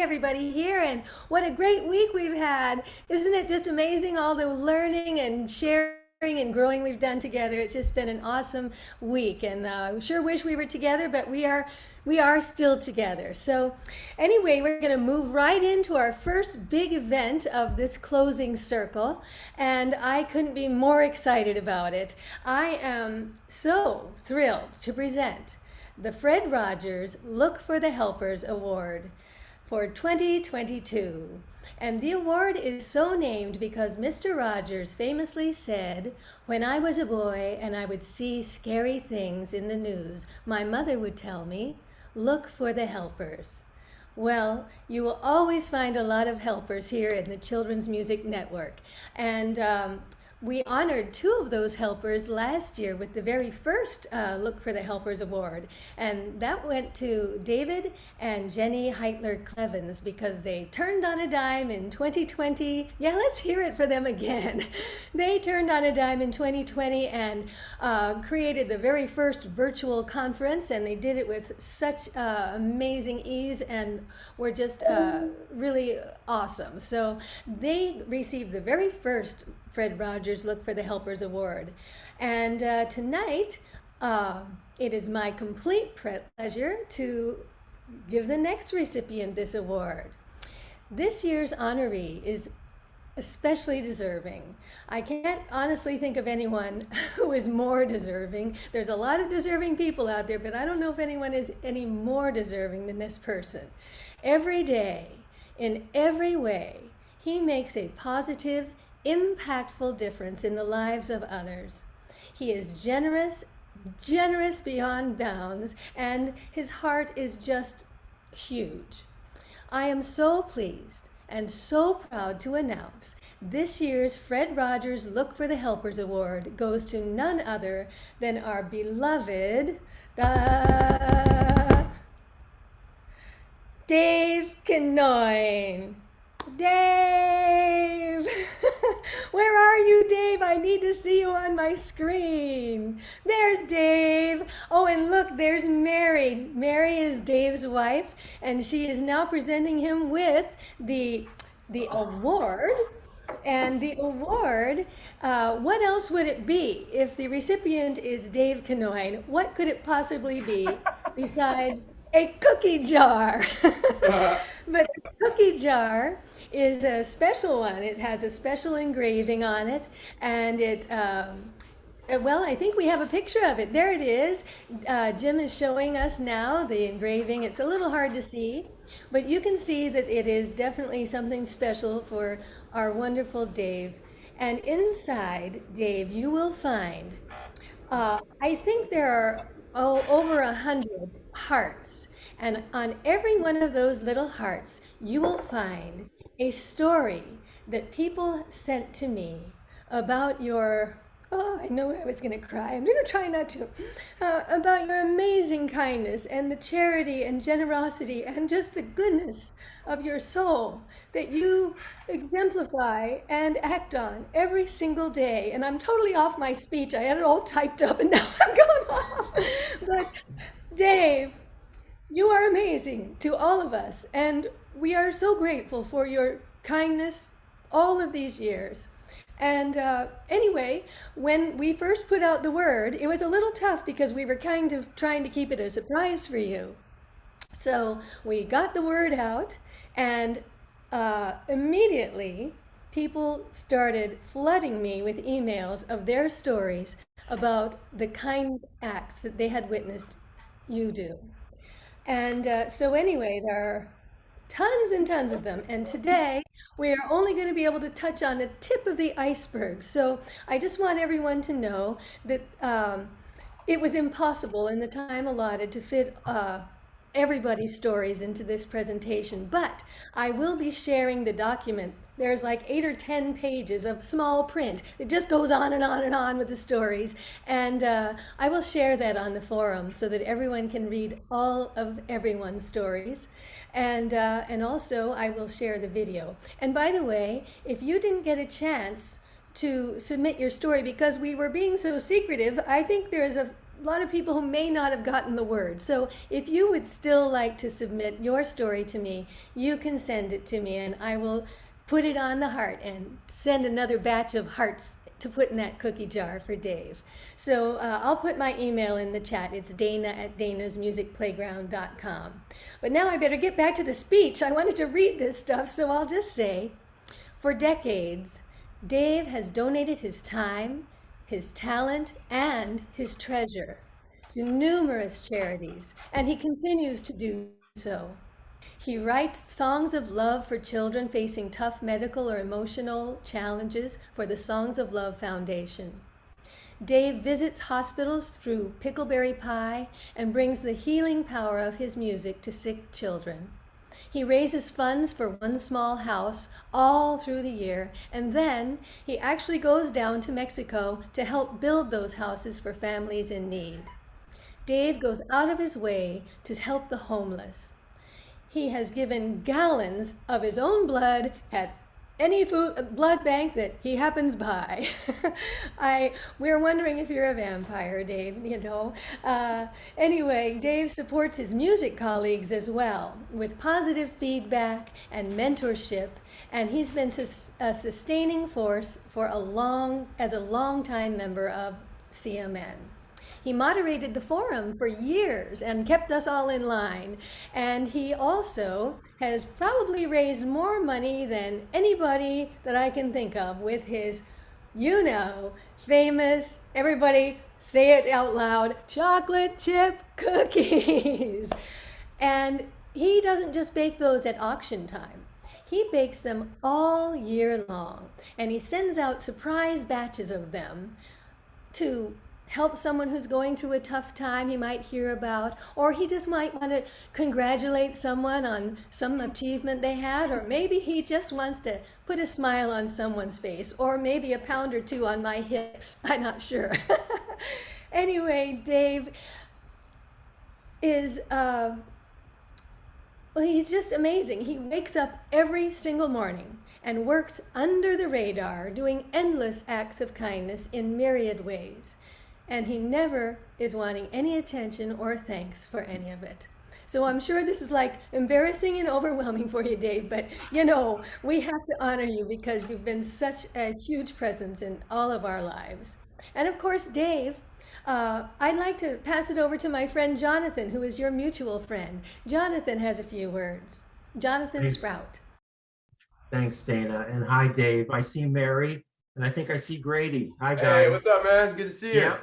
Everybody here, and what a great week we've had. Isn't it just amazing, all the learning and sharing and growing we've done together? It's just been an awesome week, and I sure wish we were together, but we are still together. So anyway, we're going to move right into our first big event of this closing circle, and I couldn't be more excited about it. I am so thrilled to present the Fred Rogers Look for the Helpers Award for 2022. And the award is so named because Mr. Rogers famously said, "When I was a boy and I would see scary things in the news, my mother would tell me, 'Look for the helpers.'" Well, you will always find a lot of helpers here in the Children's Music Network. And we honored two of those helpers last year with the very first Look for the Helpers Award. And that went to David and Jenny Heitler-Clevens because they turned on a dime in 2020. Yeah, let's hear it for them again. They turned on a dime in 2020 and created the very first virtual conference, and they did it with such amazing ease and were just really awesome. So they received the very first Fred Rogers Look for the Helpers Award. And tonight, it is my complete pleasure to give the next recipient this award. This year's honoree is especially deserving. I can't honestly think of anyone who is more deserving. There's a lot of deserving people out there, but I don't know if anyone is any more deserving than this person. Every day, in every way, he makes a positive, impactful difference in the lives of others. He is generous beyond bounds, and his heart is just huge. I am so pleased and so proud to announce this year's Fred Rogers Look for the Helpers Award goes to none other than our beloved Dave Kinnoin. Dave! Where are you, Dave? I need to see you on my screen. There's Dave. Oh, and look, there's Mary. Mary is Dave's wife, and she is now presenting him with the award. And the award, what else would it be? If the recipient is Dave Kinnoin, what could it possibly be besides a cookie jar? But the cookie jar is a special one. It has a special engraving on it, and well, I think we have a picture of it. There it is. Jim is showing us now the engraving. It's a little hard to see, but you can see that it is definitely something special for our wonderful Dave. And inside, Dave, you will find, I think there are over 100 hearts. And on every one of those little hearts, you will find a story that people sent to me about your, oh, I know I was going to cry. I'm going to try not to. About your amazing kindness and the charity and generosity and just the goodness of your soul that you exemplify and act on every single day. And I'm totally off my speech. I had it all typed up and now I'm going off. But Dave, you are amazing to all of us, and we are so grateful for your kindness all of these years. And anyway, when we first put out the word, it was a little tough because we were kind of trying to keep it a surprise for you. So we got the word out, and immediately people started flooding me with emails of their stories about the kind acts that they had witnessed you do. And so anyway, there are tons and tons of them. And today we are only going to be able to touch on the tip of the iceberg. So I just want everyone to know that it was impossible in the time allotted to fit everybody's stories into this presentation, but I will be sharing the document. There's like 8 or 10 pages of small print. It just goes on and on and on with the stories. And I will share that on the forum so that everyone can read all of everyone's stories. And also I will share the video. And by the way, if you didn't get a chance to submit your story because we were being so secretive, I think there's a lot of people who may not have gotten the word. So if you would still like to submit your story to me, you can send it to me and I will put it on the heart and send another batch of hearts to put in that cookie jar for Dave. So I'll put my email in the chat. It's dana@danasmusicplayground.com. But now I better get back to the speech. I wanted to read this stuff, so I'll just say, for decades, Dave has donated his time, his talent, and his treasure to numerous charities, and he continues to do so. He writes songs of love for children facing tough medical or emotional challenges for the Songs of Love Foundation. Dave visits hospitals through Pickleberry Pie and brings the healing power of his music to sick children. He raises funds for One Small House all through the year, and then he actually goes down to Mexico to help build those houses for families in need. Dave goes out of his way to help the homeless. He has given gallons of his own blood at any blood bank that he happens by. We're wondering if you're a vampire, Dave, you know. Anyway, Dave supports his music colleagues as well with positive feedback and mentorship, and he's been a sustaining force for as a long-time member of CMN. He moderated the forum for years and kept us all in line. And he also has probably raised more money than anybody that I can think of with his, famous, everybody say it out loud, chocolate chip cookies. And he doesn't just bake those at auction time. He bakes them all year long. And he sends out surprise batches of them to help someone who's going through a tough time he might hear about, or he just might want to congratulate someone on some achievement they had, or maybe he just wants to put a smile on someone's face, or maybe a pound or two on my hips. I'm not sure. Anyway, Dave is, he's just amazing. He wakes up every single morning and works under the radar, doing endless acts of kindness in myriad ways. And he never is wanting any attention or thanks for any of it. So I'm sure this is like embarrassing and overwhelming for you, Dave, but we have to honor you because you've been such a huge presence in all of our lives. And of course, Dave, I'd like to pass it over to my friend Jonathan, who is your mutual friend. Jonathan has a few words. Jonathan Thanks. Sprout. Thanks, Dana. And hi, Dave. I see Mary, and I think I see Grady. Hi, guys. Hey, what's up, man? Good to see you.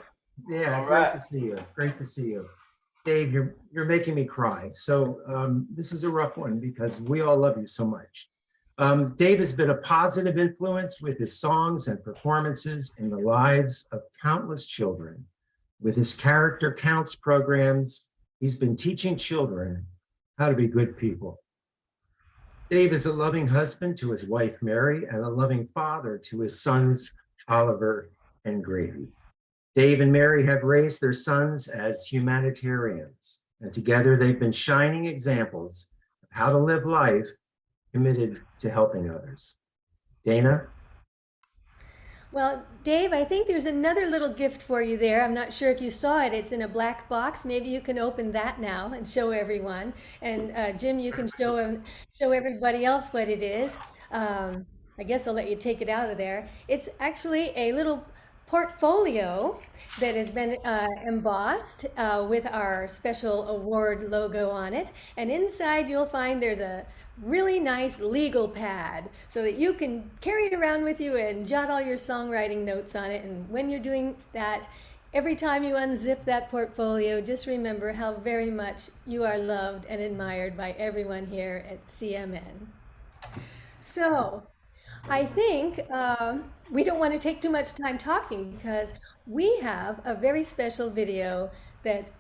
Yeah, All great right. to see you. Great to see you. Dave, you're making me cry. So this is a rough one because we all love you so much. Dave has been a positive influence with his songs and performances in the lives of countless children. With his Character Counts programs, he's been teaching children how to be good people. Dave is a loving husband to his wife, Mary, and a loving father to his sons, Oliver and Grady. Dave and Mary have raised their sons as humanitarians, and together they've been shining examples of how to live life committed to helping others. Dana? Well, Dave, I think there's another little gift for you there. I'm not sure if you saw it. It's in a black box. Maybe you can open that now and show everyone. And Jim, you can show everybody else what it is. I guess I'll let you take it out of there. It's actually a little portfolio that has been embossed with our special award logo on it. And inside you'll find there's a really nice legal pad so that you can carry it around with you and jot all your songwriting notes on it. And when you're doing that, every time you unzip that portfolio, just remember how very much you are loved and admired by everyone here at CMN. So I think we don't want to take too much time talking because we have a very special video that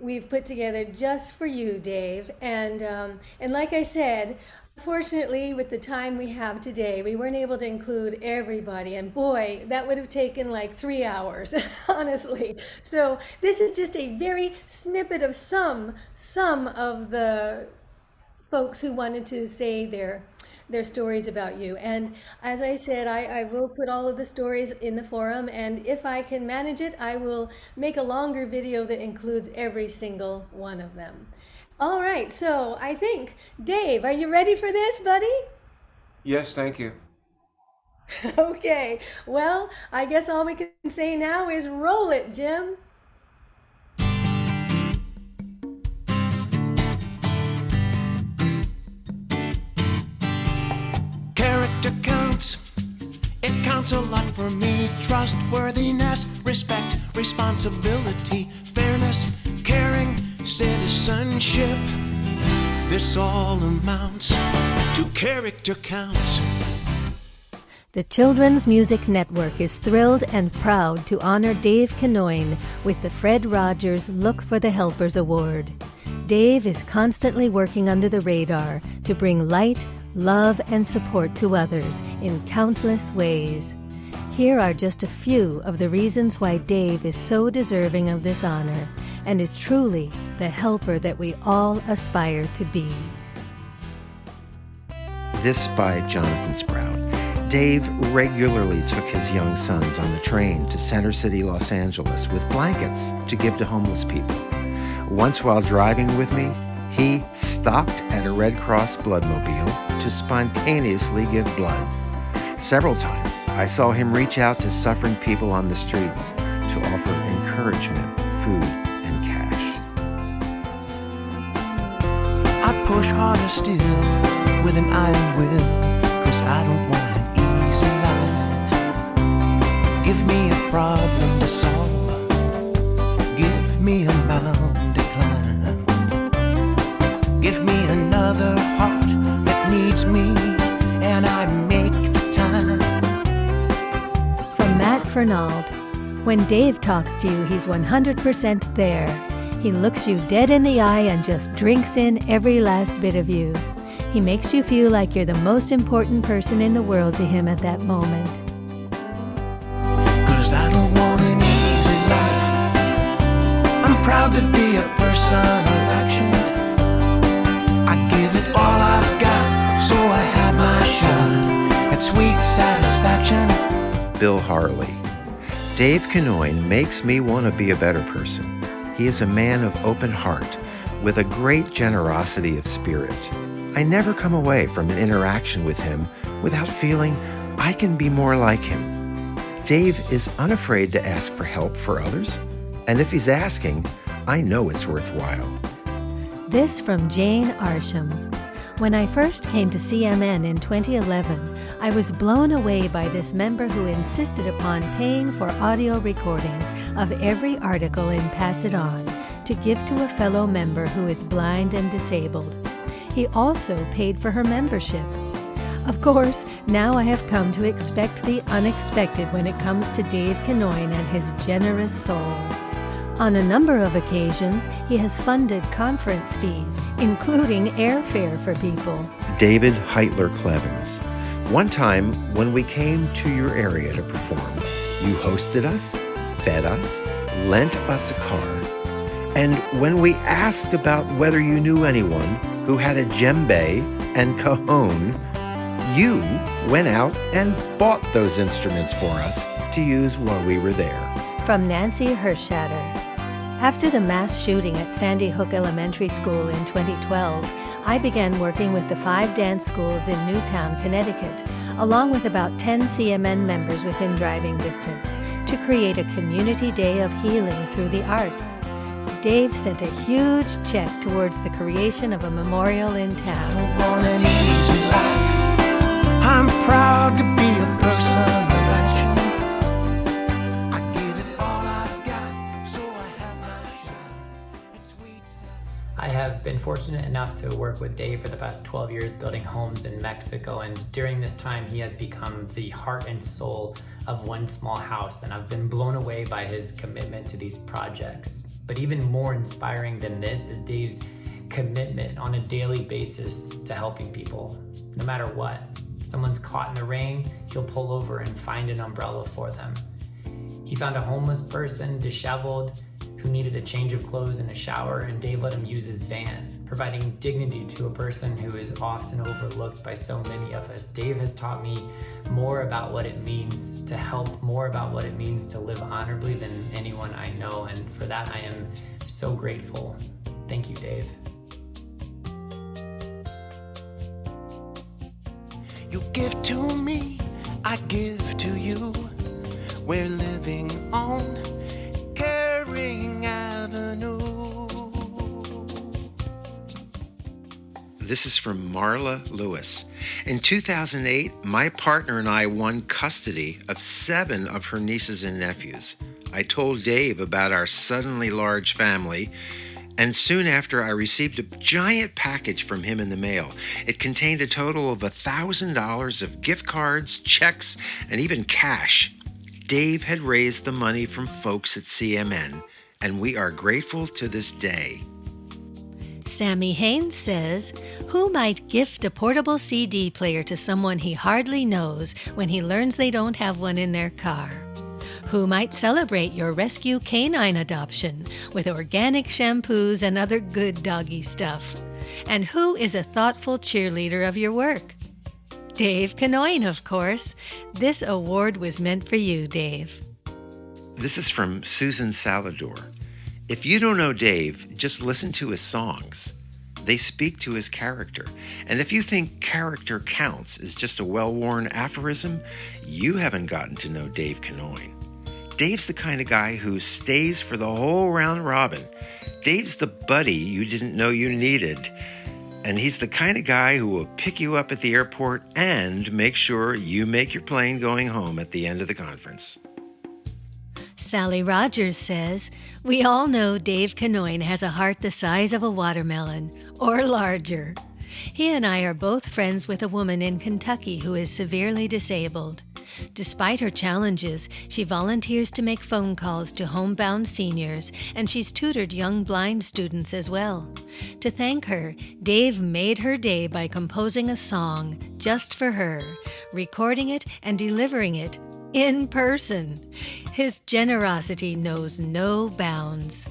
we've put together just for you, Dave. And like I said, unfortunately, with the time we have today, we weren't able to include everybody. And boy, that would have taken like 3 hours, honestly. So this is just a very snippet of some of the folks who wanted to say their their stories about you. And as I said, I will put all of the stories in the forum, and if I can manage it, I will make a longer video that includes every single one of them. All right, so I think, Dave, are you ready for this, buddy? Yes, thank you. Okay, well, I guess all we can say now is roll it, Jim. Character counts, it counts a lot for me. Trustworthiness, respect, responsibility, fairness, caring, citizenship. This all amounts to character counts. The Children's Music Network is thrilled and proud to honor Dave Kinnoin with the Fred Rogers Look for the Helpers Award. Dave is constantly working under the radar to bring light, love, and support to others in countless ways. Here are just a few of the reasons why Dave is so deserving of this honor and is truly the helper that we all aspire to be. This by Jonathan Sprout. Dave regularly took his young sons on the train to Center City, Los Angeles with blankets to give to homeless people. Once while driving with me, he stopped at a Red Cross bloodmobile to spontaneously give blood. Several times, I saw him reach out to suffering people on the streets to offer encouragement, food, and cash. I push harder still with an iron will, 'cause I don't want an easy life. Give me a problem to solve, give me a mountain to climb. Give me another heart that needs me, and I make the time. From Matt Fernald, when Dave talks to you, he's 100% there. He looks you dead in the eye and just drinks in every last bit of you. He makes you feel like you're the most important person in the world to him at that moment. 'Cause I don't want an easy life. I'm proud to be a person of action. I give it all I've got, so I have my shot at sweet satisfaction. Bill Harley. Dave Kinnoin makes me want to be a better person. He is a man of open heart with a great generosity of spirit. I never come away from an interaction with him without feeling I can be more like him. Dave is unafraid to ask for help for others, and if he's asking, I know it's worthwhile. This from Jane Arsham. When I first came to CMN in 2011, I was blown away by this member who insisted upon paying for audio recordings of every article in Pass It On to give to a fellow member who is blind and disabled. He also paid for her membership. Of course, now I have come to expect the unexpected when it comes to Dave Kinnoin and his generous soul. On a number of occasions, he has funded conference fees, including airfare for people. David Heitler Clevens. One time when we came to your area to perform, you hosted us, fed us, lent us a car. And when we asked about whether you knew anyone who had a djembe and cajon, you went out and bought those instruments for us to use while we were there. From Nancy Hershatter. After the mass shooting at Sandy Hook Elementary School in 2012, I began working with the 5 dance schools in Newtown, Connecticut, along with about 10 CMN members within driving distance, to create a community day of healing through the arts. Dave sent a huge check towards the creation of a memorial in I town. don't want an easy life. I'm proud to be a person of action. I give it all I've got, so I have my shot at sweet satisfaction. I have been fortunate enough to work with Dave for the past 12 years building homes in Mexico, and during this time he has become the heart and soul of One Small House, and I've been blown away by his commitment to these projects. But even more inspiring than this is Dave's commitment on a daily basis to helping people, no matter what. If someone's caught in the rain, he'll pull over and find an umbrella for them. He found a homeless person, disheveled, who needed a change of clothes and a shower, and Dave let him use his van, providing dignity to a person who is often overlooked by so many of us. Dave has taught me more about what it means to help, more about what it means to live honorably than anyone I know, and for that I am so grateful. Thank you, Dave. You give to me, I give to you. We're living on Caring Avenue. This is from Marla Lewis. In 2008, my partner and I won custody of 7 of her nieces and nephews. I told Dave about our suddenly large family, and soon after I received a giant package from him in the mail. It contained a total of $1,000 of gift cards, checks, and even cash. Dave had raised the money from folks at CMN, and we are grateful to this day. Sammy Haynes says, who might gift a portable CD player to someone he hardly knows when he learns they don't have one in their car? Who might celebrate your rescue canine adoption with organic shampoos and other good doggy stuff? And who is a thoughtful cheerleader of your work? Dave Kinnoin, of course. This award was meant for you, Dave. This is from Susan Salador. If you don't know Dave, just listen to his songs. They speak to his character. And if you think character counts is just a well-worn aphorism, you haven't gotten to know Dave Kinnoin. Dave's the kind of guy who stays for the whole round robin. Dave's the buddy you didn't know you needed. And he's the kind of guy who will pick you up at the airport and make sure you make your plane going home at the end of the conference. Sally Rogers says, we all know Dave Kinnoin has a heart the size of a watermelon, or larger. He and I are both friends with a woman in Kentucky who is severely disabled. Despite her challenges, she volunteers to make phone calls to homebound seniors, and she's tutored young blind students as well. To thank her, Dave made her day by composing a song just for her, recording it and delivering it in person. His generosity knows no bounds.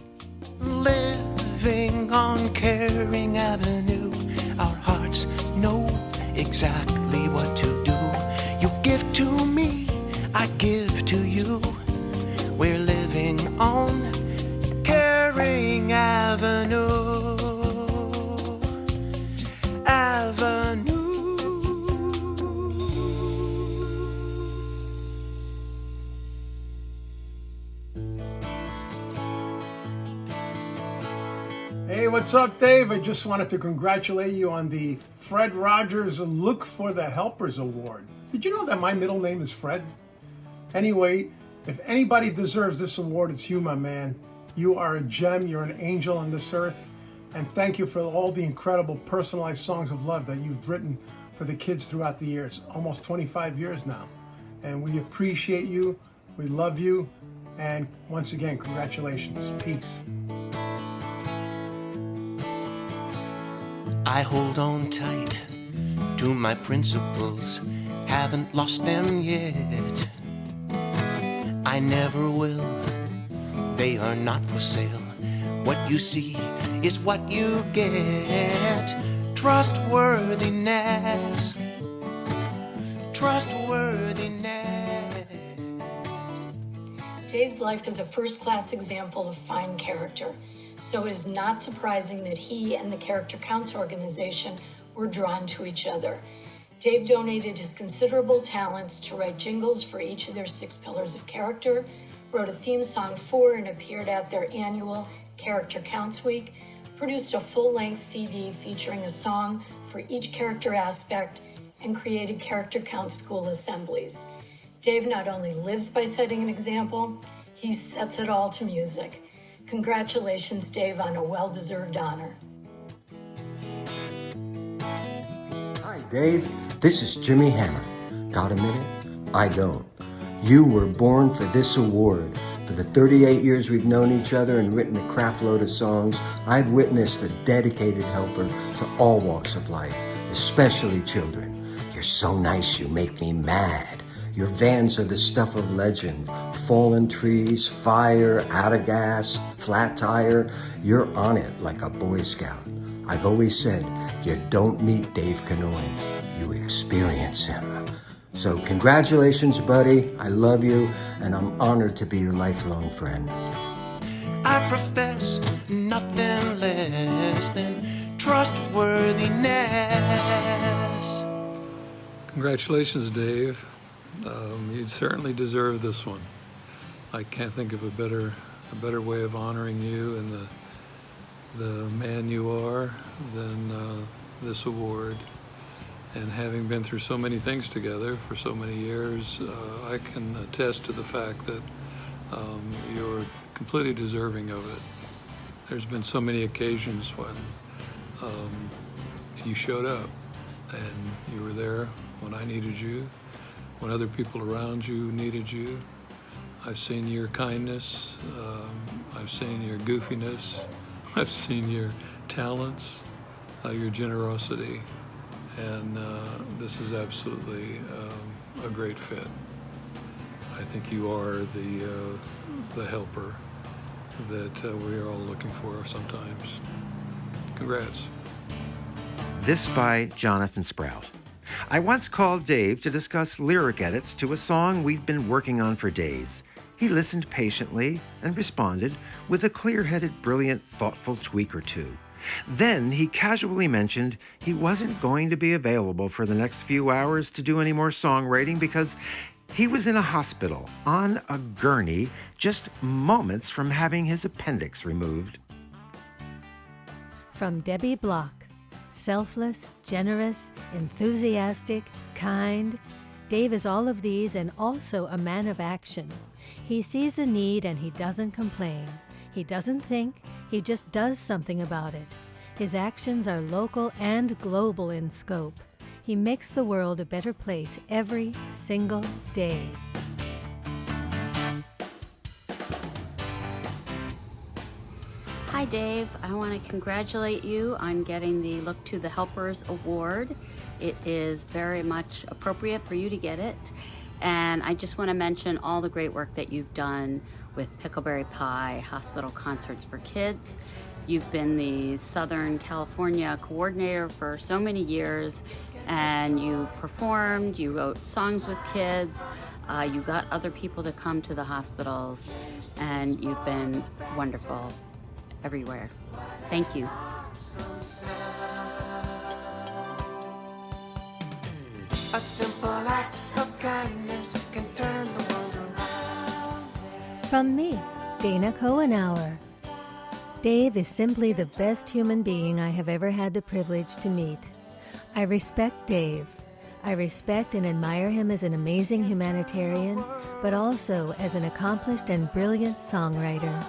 Living on Caring Avenue, our hearts know exactly what to do. You give to me, I give to you. We're living on Caring Avenue. Hey, what's up, Dave? I just wanted to congratulate you on the Fred Rogers Look for the Helpers Award. Did you know that my middle name is Fred? Anyway, if anybody deserves this award, it's you, my man. You are a gem. You're an angel on this earth. And thank you for all the incredible personalized songs of love that you've written for the kids throughout the years. Almost 25 years now. And we appreciate you. We love you. And once again, congratulations. Peace. I hold on tight to my principles, haven't lost them yet. I never will, they are not for sale. What you see is what you get. Trustworthiness, trustworthiness. Dave's life is a first-class example of fine character. So it is not surprising that he and the Character Counts organization were drawn to each other. Dave donated his considerable talents to write jingles for each of their 6 pillars of character, wrote a theme song for and appeared at their annual Character Counts Week, produced a full-length CD featuring a song for each character aspect, and created Character Counts school assemblies. Dave not only lives by setting an example, he sets it all to music. Congratulations, Dave, on a well-deserved honor. Hi, Dave. This is Jimmy Hammer. Got a minute? I don't. You were born for this award. For the 38 years we've known each other and written a crap load of songs, I've witnessed a dedicated helper to all walks of life, especially children. You're so nice you make me mad. Your vans are the stuff of legend. Fallen trees, fire, out of gas, flat tire. You're on it like a Boy Scout. I've always said, you don't meet Dave Kinnoin, you experience him. So congratulations, buddy. I love you, and I'm honored to be your lifelong friend. I profess nothing less than trustworthiness. Congratulations, Dave. You certainly deserve this one. I can't think of a better way of honoring you and the man you are than this award. And having been through so many things together for so many years, I can attest to the fact that you're completely deserving of it. There's been so many occasions when you showed up and you were there when I needed you, when other people around you needed you. I've seen your kindness, I've seen your goofiness, I've seen your talents, your generosity, and this is absolutely a great fit. I think you are the helper that we are all looking for sometimes. Congrats. This by Jonathan Sprout. I once called Dave to discuss lyric edits to a song we'd been working on for days. He listened patiently and responded with a clear-headed, brilliant, thoughtful tweak or two. Then he casually mentioned he wasn't going to be available for the next few hours to do any more songwriting because he was in a hospital on a gurney just moments from having his appendix removed. From Debbie Block, selfless, generous, enthusiastic, kind. Dave is all of these and also a man of action. He sees a need and he doesn't complain. He doesn't think, he just does something about it. His actions are local and global in scope. He makes the world a better place every single day. Hi Dave, I want to congratulate you on getting the Look to the Helpers Award. It is very much appropriate for you to get it. And I just want to mention all the great work that you've done with Pickleberry Pie Hospital Concerts for Kids. You've been the Southern California coordinator for so many years, and you performed, you wrote songs with kids, you got other people to come to the hospitals, and you've been wonderful everywhere. Thank you. A simple act of kindness can turn the world around. From me, Dana Cohenour. Dave is simply the best human being I have ever had the privilege to meet. I respect Dave. I respect and admire him as an amazing humanitarian, but also as an accomplished and brilliant songwriter.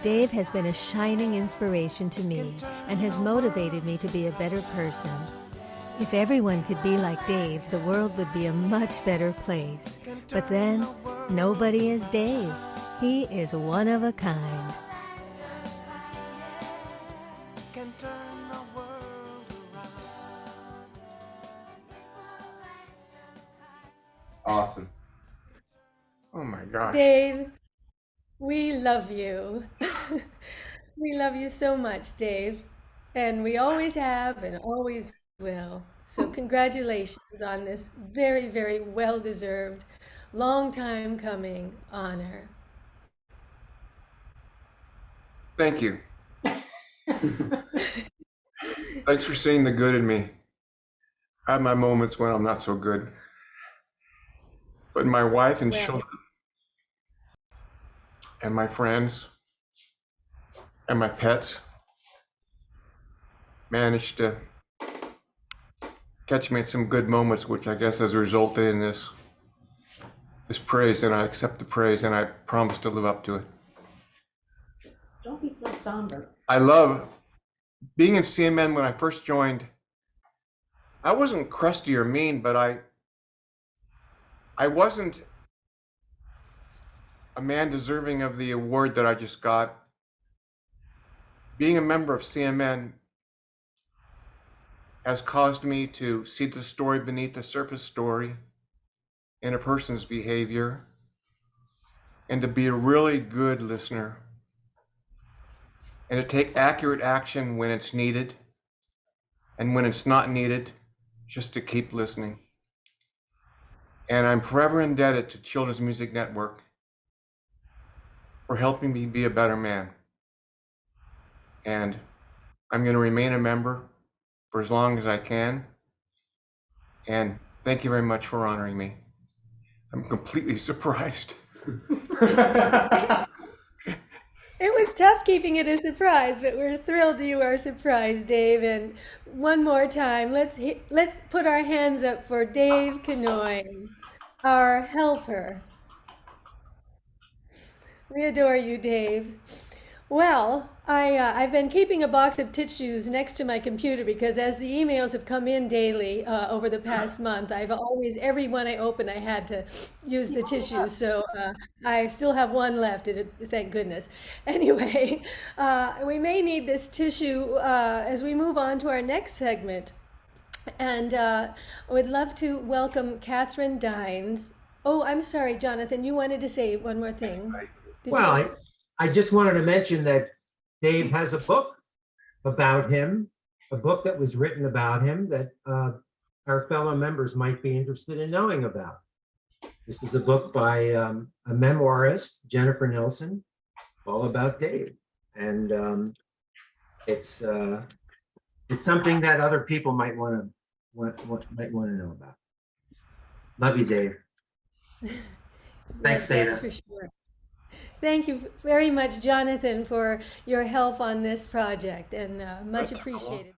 Dave has been a shining inspiration to me and has motivated me to be a better person. If everyone could be like Dave, the world would be a much better place. But then, nobody is Dave. He is one of a kind. Awesome. Oh my gosh. Dave, we love you. We love you so much, Dave. And we always have and always will. So congratulations on this very, very well-deserved, long time coming honor. Thank you. Thanks for seeing the good in me. I have my moments when I'm not so good. But my wife and children and my friends and my pets managed to catch me at some good moments, which I guess has resulted in this praise, and I accept the praise, and I promise to live up to it. Don't be so somber. I love being in CMN. When I first joined, I wasn't crusty or mean, but I wasn't a man deserving of the award that I just got. Being a member of CMN has caused me to see the story beneath the surface story in a person's behavior and to be a really good listener and to take accurate action when it's needed, and when it's not needed, just to keep listening. And I'm forever indebted to Children's Music Network for helping me be a better man. And I'm going to remain a member for as long as I can. And thank you very much for honoring me. I'm completely surprised. It was tough keeping it a surprise, but we're thrilled you are surprised, Dave. And one more time, let's put our hands up for Dave Kinnoin, our helper. We adore you, Dave. Well, I've been keeping a box of tissues next to my computer because as the emails have come in daily over the past month, every one I opened, I had to use the tissue. So I still have one left, thank goodness. Anyway, we may need this tissue as we move on to our next segment. And I would love to welcome Catherine Dines. Oh, I'm sorry, Jonathan, you wanted to say one more thing. Well, I just wanted to mention that Dave has a book about him, a book that was written about him that our fellow members might be interested in knowing about. This is a book by a memoirist, Jennifer Nelson, all about Dave. And it's something that other people might want to know about. Love you, Dave. Thanks, Dana. That's for sure. Thank you very much, Jonathan, for your help on this project, and much appreciated.